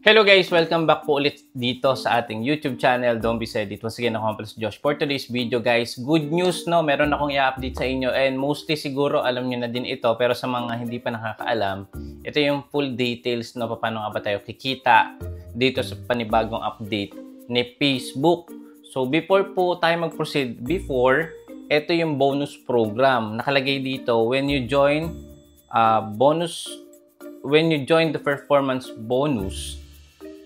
Hello guys! Welcome back po ulit dito sa ating YouTube channel. Don't be sad. Once again, ako ang Josh. For today's video guys, good news no, meron akong i-update sa inyo and mostly siguro alam nyo na din ito, pero sa mga hindi pa nakakaalam, ito yung full details no, paano nga ba tayo kikita dito sa panibagong update ni Facebook. So before po tayo mag-proceed, ito yung bonus program. Nakalagay dito, when you join the performance bonus,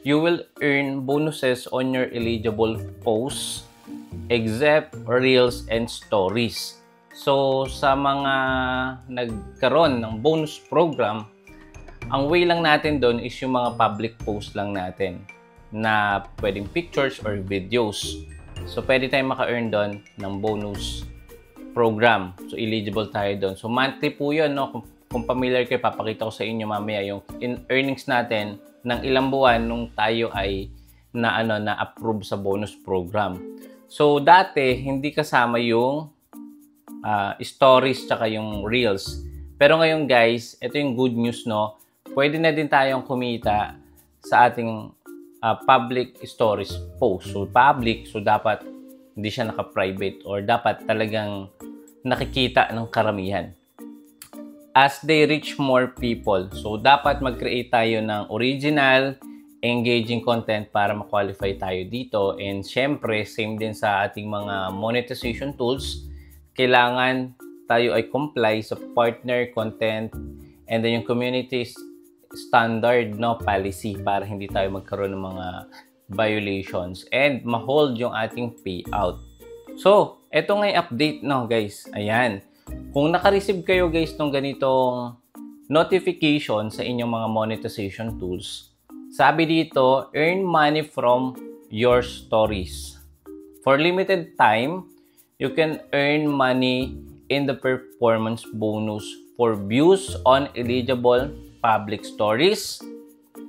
you will earn bonuses on your eligible posts, except reels, and stories. So, sa mga nagkaroon ng bonus program, ang way lang natin doon is yung mga public post lang natin na pwedeng pictures or videos. So, pwede tayong maka-earn doon ng bonus program. So, eligible tayo doon. So, monthly po yun, no? Kung familiar kayo, papakita ko sa inyo mamaya yung earnings natin ng ilang buwan nung tayo ay na-approve sa bonus program. So, dati, hindi kasama yung stories tsaka yung reels. Pero ngayon guys, ito yung good news, no? Pwede na din tayong kumita sa ating public stories post. So, public, so dapat hindi siya naka-private or dapat talagang nakikita ng karamihan. As they reach more people. So, dapat mag-create tayo ng original, engaging content para ma-qualify tayo dito. And syempre, same din sa ating mga monetization tools. Kailangan tayo ay comply sa partner content and then yung community standard policy para hindi tayo magkaroon ng mga violations and ma-hold yung ating payout. So, eto nga yung update guys. Ayan. Kung naka-receive kayo guys ng ganitong notification sa inyong mga monetization tools, sabi dito, earn money from your stories. For limited time, you can earn money in the performance bonus for views on eligible public stories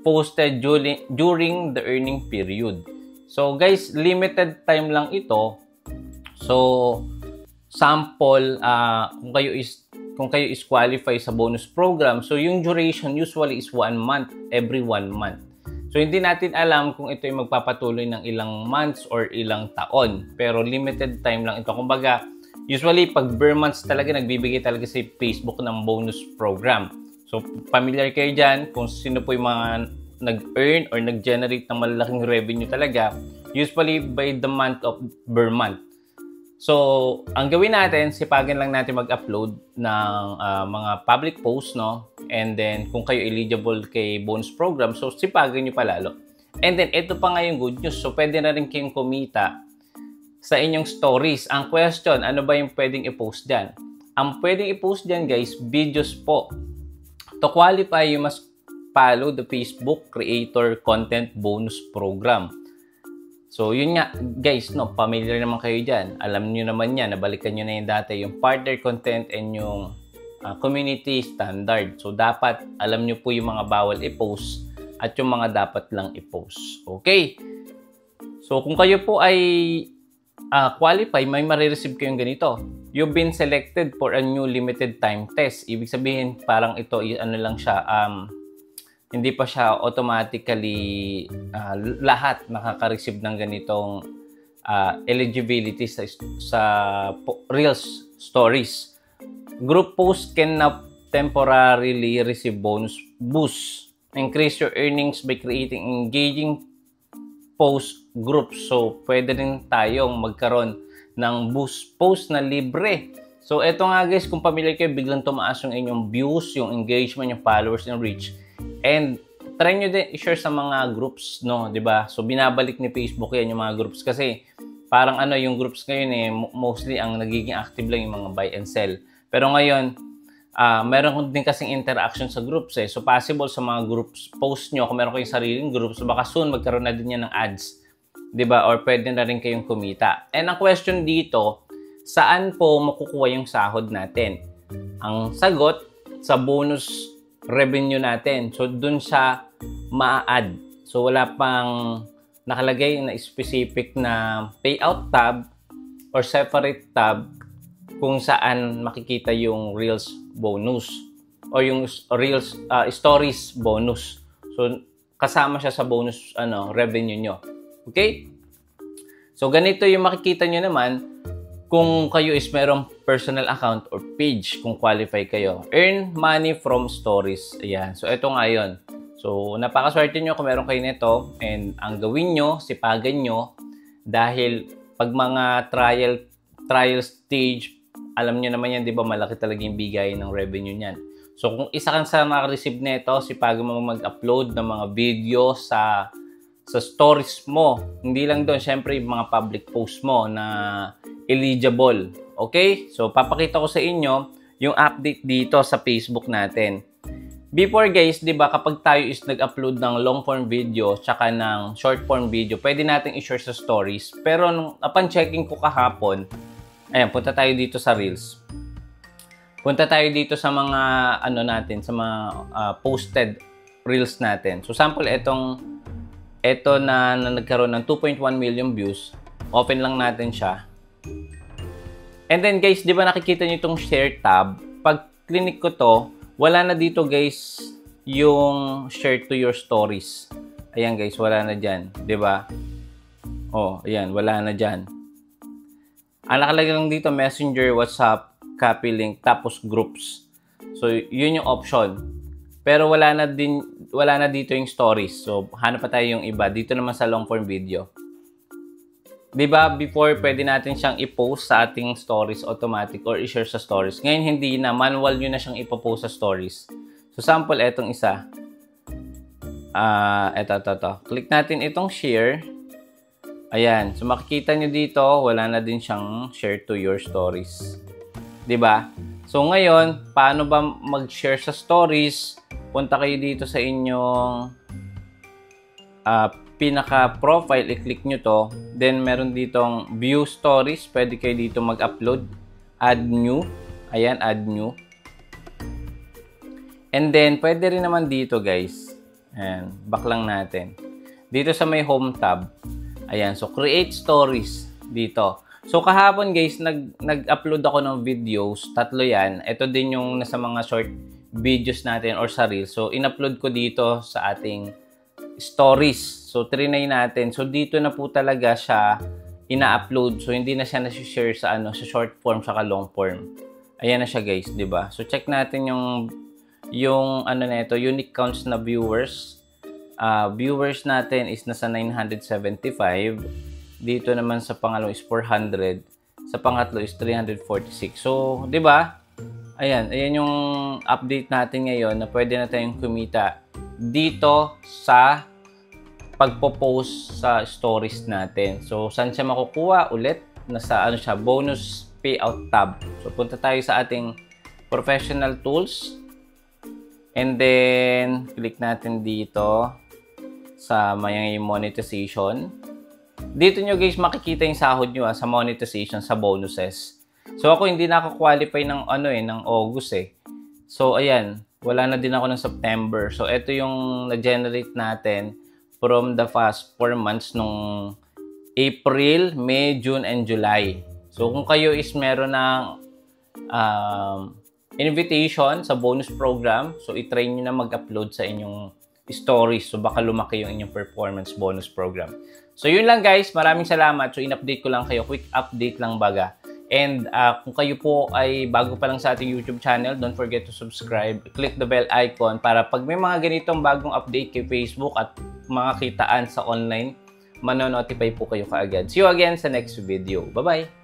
posted during the earning period. So guys, limited time lang ito. So, sample, kung kayo is qualify sa bonus program, so yung duration usually is 1 month, every 1 month. So hindi natin alam kung ito ay magpapatuloy ng ilang months or ilang taon, pero limited time lang ito. Kumbaga, usually pag per months talaga nagbibigay talaga si Facebook ng bonus program. So familiar kayo dyan kung sino po yung mga nag-earn or nag-generate ng malalaking revenue talaga, usually by the month of per month. So, ang gawin natin, sipagan lang natin mag-upload ng mga public posts, no? And then, kung kayo eligible kay bonus program, so sipagan nyo palalo. And then, ito pa nga yung good news. So, pwede na rin kayong kumita sa inyong stories. Ang question, ano ba yung pwedeng i-post dyan? Ang pwedeng i-post dyan, guys, videos po. To qualify, you must follow the Facebook Creator Content Bonus Program. So, yun nga, guys, no, familiar naman kayo dyan. Alam nyo naman yan, nabalikan nyo na yung dati, yung partner content and yung community standard. So, dapat alam nyo po yung mga bawal i-post at yung mga dapat lang i-post. Okay? So, kung kayo po ay qualify, may marireceive kayong ganito. You've been selected for a new limited time test. Ibig sabihin, parang ito, ano lang siya, hindi pa siya automatically lahat nakaka-receive ng ganitong eligibility sa Reels stories. Group posts can now temporarily receive bonus boost. Increase your earnings by creating engaging post groups. So, pwede rin tayong magkaroon ng boost post na libre. So, eto nga guys, kung familiar kayo, biglang tumaas yung inyong views, yung engagement, yung followers, yung reach. And try nyo din i-share sa mga groups, no, 'di ba? So binabalik ni Facebook 'yan yung mga groups kasi parang yung groups ngayon mostly ang nagiging active lang yung mga buy and sell. Pero ngayon, meron din kasing interaction sa groups So possible sa mga groups post nyo kung meron kayong sariling groups, so baka soon magkaroon na din yan ng ads, 'di ba? Or pwede na rin kayong kumita. And ang question dito, saan po makukuha yung sahod natin? Ang sagot, sa bonus revenue natin. So, dun siya ma-add. So, wala pang nakalagay na specific na payout tab or separate tab kung saan makikita yung Reels bonus or yung Reels stories bonus. So, kasama siya sa bonus revenue nyo. Okay? So, ganito yung makikita nyo naman kung kayo is merong personal account or page kung qualify kayo. Earn money from stories. Ayan. So, ito nga yun. So, napakaswerte nyo kung meron kayo nito. And ang gawin nyo, sipagan nyo. Dahil pag mga trial stage, alam nyo naman yan, di ba, malaki talaga yung bigay ng revenue niyan. So, kung isa kang sa makareceive nito, sipagan mo mag-upload ng mga video sa stories mo. Hindi lang doon, syempre, yung mga public post mo na eligible. Okay? So, papakita ko sa inyo yung update dito sa Facebook natin. Before guys, di ba, kapag tayo is nag-upload ng long form video tsaka ng short form video, pwede natin i-share sa stories. Pero nung upon checking ko kahapon, ayan, punta tayo dito sa Reels. Punta tayo dito sa mga natin, sa mga posted Reels natin. So, sample ito na nagkaroon ng 2.1 million views. Open lang natin siya. And then guys, di ba nakikita nyo itong share tab? Pag click ko to, wala na dito guys yung share to your stories. Ayan guys, wala na dyan. Di ba? Oh, ayan, wala na dyan. Ang nakalagay lang dito, Messenger, WhatsApp, copy link, tapos groups. So, yun yung option. Pero wala na dito yung stories. So, hanap pa tayo yung iba. Dito naman sa long form video. Diba, before pwede natin siyang i-post sa ating stories automatic or i-share sa stories. Ngayon, hindi na. Manual nyo na siyang ipopost sa stories. So, sample, etong isa. Ito. Click natin itong share. Ayan. So, makikita nyo dito, wala na din siyang share to your stories. Diba? So, ngayon, paano ba mag-share sa stories? Punta kayo dito sa inyong pinaka-profile, i-click nyo to. Then, meron ditong view stories. Pwede kayo dito mag-upload. Add new. Ayan, add new. And then, pwede rin naman dito, guys. Ayan, back lang natin. Dito sa may home tab. Ayan, so create stories dito. So, kahapon, guys, nag-upload ako ng videos. 3 yan. Ito din yung nasa mga short videos natin or sa Reels. So, in-upload ko dito sa ating stories. So, trinay natin. So, dito na po talaga siya ina-upload. So, hindi na siya na-share sa short form saka long form. Ayan na siya, guys, 'di ba? So, check natin yung nito, unique counts na viewers. Viewers natin is nasa 975. Dito naman sa pangalawa is 400. Sa pangatlo is 346. So, 'di ba? Ayan yung update natin ngayon na pwede na tayong kumita dito sa pagpo-post sa stories natin. So, saan siya makukuha? Ulit, nasa siya, bonus payout tab. So, punta tayo sa ating professional tools. And then, click natin dito sa may monetization. Dito nyo guys makikita yung sahod nyo sa monetization, sa bonuses. So, ako hindi na ako qualify ng ng August eh. So, ayan, wala na din ako ng September. So, ito yung na-generate natin from the past 4 months nung April, May, June, and July. So, kung kayo is meron ng invitation sa bonus program, so i-try nyo na mag-upload sa inyong stories. So, baka lumaki yung inyong performance bonus program. So, yun lang guys. Maraming salamat. So, in-update ko lang kayo. Quick update lang baga. And kung kayo po ay bago pa lang sa ating YouTube channel, don't forget to subscribe. Click the bell icon para pag may mga ganitong bagong update kay Facebook at mga kitaan sa online, manonotify po kayo kaagad. See you again sa next video. Bye-bye!